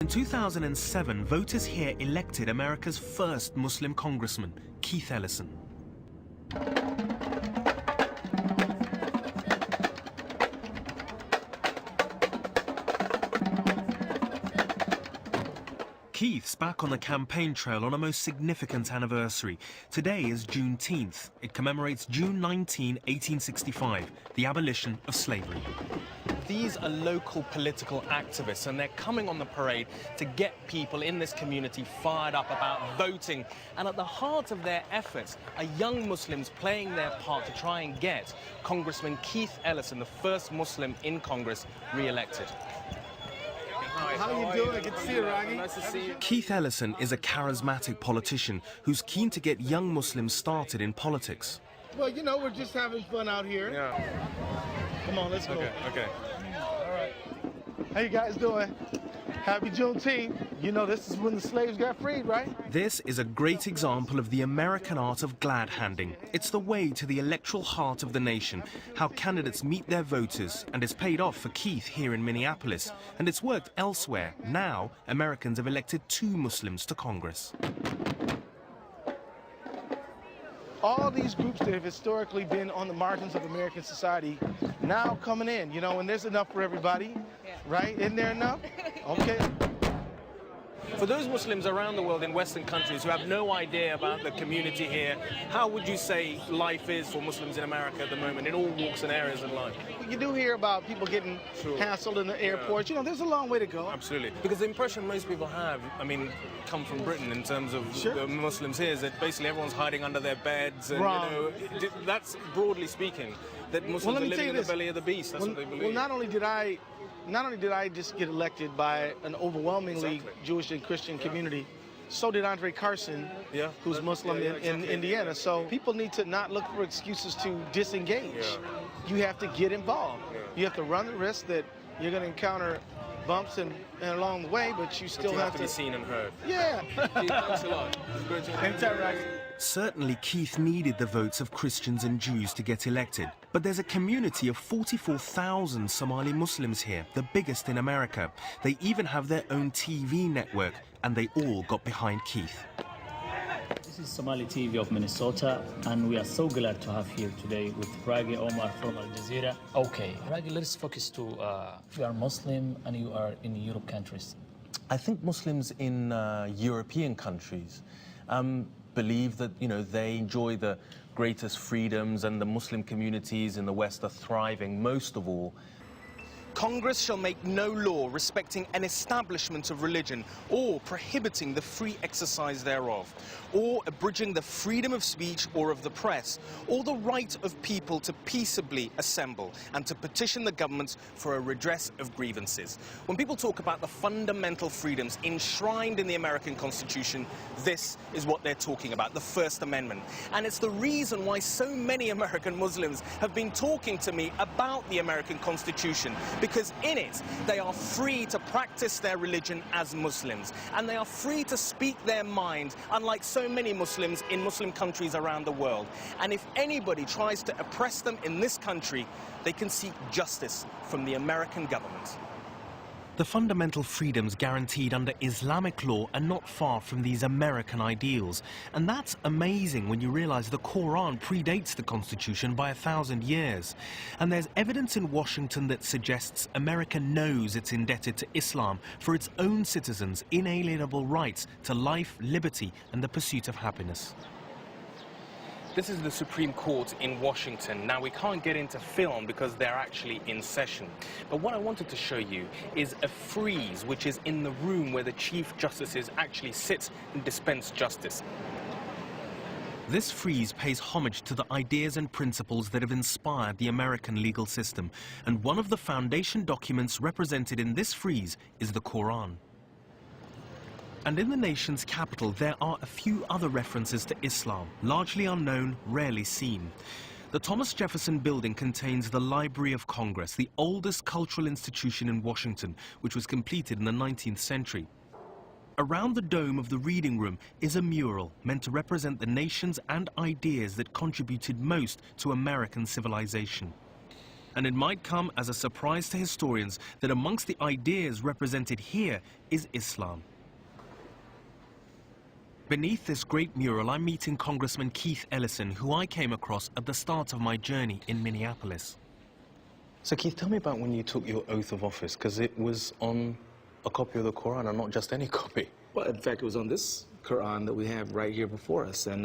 In 2007, voters here elected America's first Muslim congressman, Keith Ellison. Keith's back on the campaign trail on a most significant anniversary. Today is Juneteenth. It commemorates June 19, 1865, the abolition of slavery. These are local political activists, and they're coming on the parade to get people in this community fired up about voting. And at the heart of their efforts are young Muslims playing their part to try and get Congressman Keith Ellison, the first Muslim in Congress, re-elected. How are you doing? Good to see you, Raggy. Nice to see you. Keith Ellison is a charismatic politician who's keen to get young Muslims started in politics. Well, you know, we're just having fun out here. Yeah. Come on, let's go. Okay. All right. How you guys doing? Happy Juneteenth. You know, this is when the slaves got freed, right? This is a great example of the American art of glad handing. It's the way to the electoral heart of the nation, how candidates meet their voters, and it's paid off for Keith here in Minneapolis. And it's worked elsewhere. Now, Americans have elected 2 Muslims to Congress. All these groups that have historically been on the margins of American society now coming in, you know, and there's enough for everybody, right? Isn't there enough? Okay. For those Muslims around the world in Western countries who have no idea about the community here, how would you say life is for Muslims in America at the moment, in all walks and areas of life? You do hear about people getting hassled in the airports. You know, there's a long way to go. Absolutely. Because the impression most people have, I mean, come from Britain in terms of the Muslims here, is that basically everyone's hiding under their beds. And, you know, that's broadly speaking, that Muslims are living in the belly of the beast. That's what they believe. Well, not only did I just get elected by an overwhelmingly Jewish and Christian community, so did Andre Carson, who's Muslim in Indiana. So people need to not look for excuses to disengage. You have to get involved. You have to run the risk that you're going to encounter bumps and along the way, but you still have to be seen and heard. Yeah. Thanks a lot. Anytime, right? Certainly, Keith needed the votes of Christians and Jews to get elected. But there's a community of 44,000 Somali Muslims here, the biggest in America. They even have their own TV network, and they all got behind Keith. This is Somali TV of Minnesota, and we are so glad to have here today with Raggy Omar from Al Jazeera. Okay, Raggy, let's focus to you are Muslim and you are in Europe countries. I think Muslims in European countries believe that, you know, they enjoy the greatest freedoms and the Muslim communities in the West are thriving most of all. Congress shall make no law respecting an establishment of religion or prohibiting the free exercise thereof, or abridging the freedom of speech or of the press, or the right of people to peaceably assemble and to petition the government for a redress of grievances. When people talk about the fundamental freedoms enshrined in the American Constitution, this is what they're talking about, the First Amendment. And it's the reason why so many American Muslims have been talking to me about the American Constitution, because in it they are free to practice their religion as Muslims, and they are free to speak their mind, unlike so many Muslims in Muslim countries around the world. And if anybody tries to oppress them in this country, they can seek justice from the American government. The fundamental freedoms guaranteed under Islamic law are not far from these American ideals. And that's amazing when you realize the Quran predates the Constitution by 1,000 years. And there's evidence in Washington that suggests America knows it's indebted to Islam for its own citizens' inalienable rights to life, liberty, and the pursuit of happiness. This is the Supreme Court in Washington. Now, we can't get into film because they're actually in session. But what I wanted to show you is a frieze, which is in the room where the Chief Justices actually sit and dispense justice. This frieze pays homage to the ideas and principles that have inspired the American legal system. And one of the foundation documents represented in this frieze is the Quran. And in the nation's capital, there are a few other references to Islam, largely unknown, rarely seen. The Thomas Jefferson Building contains the Library of Congress, the oldest cultural institution in Washington, which was completed in the 19th century. Around the dome of the reading room is a mural meant to represent the nations and ideas that contributed most to American civilization. and it might come as a surprise to historians that amongst the ideas represented here is Islam. Beneath this great mural, I'm meeting Congressman Keith Ellison, who I came across at the start of my journey in Minneapolis. So Keith, tell me about when you took your oath of office, because it was on a copy of the Quran and not just any copy. Well, in fact, it was on this Quran that we have right here before us. And,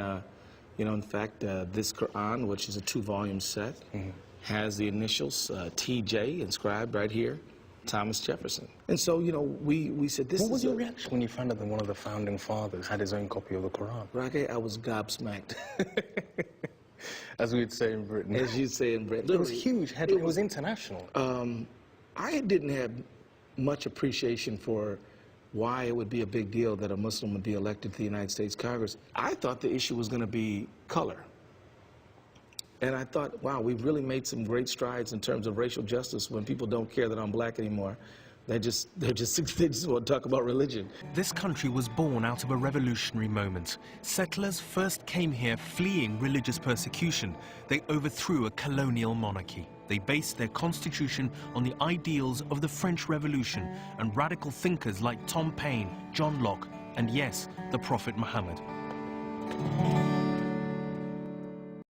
you know, in fact, this Quran, which is a 2-volume set, has the initials TJ inscribed right here, Thomas Jefferson. And so, you know, we said this is... What was your reaction when you found out that one of the founding fathers had his own copy of the Quran? Raggy, I was gobsmacked. As we'd say in Britain. As you'd say in Britain. It was huge. It was international. I didn't have much appreciation for why it would be a big deal that a Muslim would be elected to the United States Congress. I thought the issue was going to be color. And I thought, wow, we've really made some great strides in terms of racial justice when people don't care that I'm black anymore. They just want to talk about religion. This country was born out of a revolutionary moment. Settlers first came here fleeing religious persecution. They overthrew a colonial monarchy. They based their constitution on the ideals of the French Revolution and radical thinkers like Tom Paine, John Locke, and yes, the Prophet Muhammad.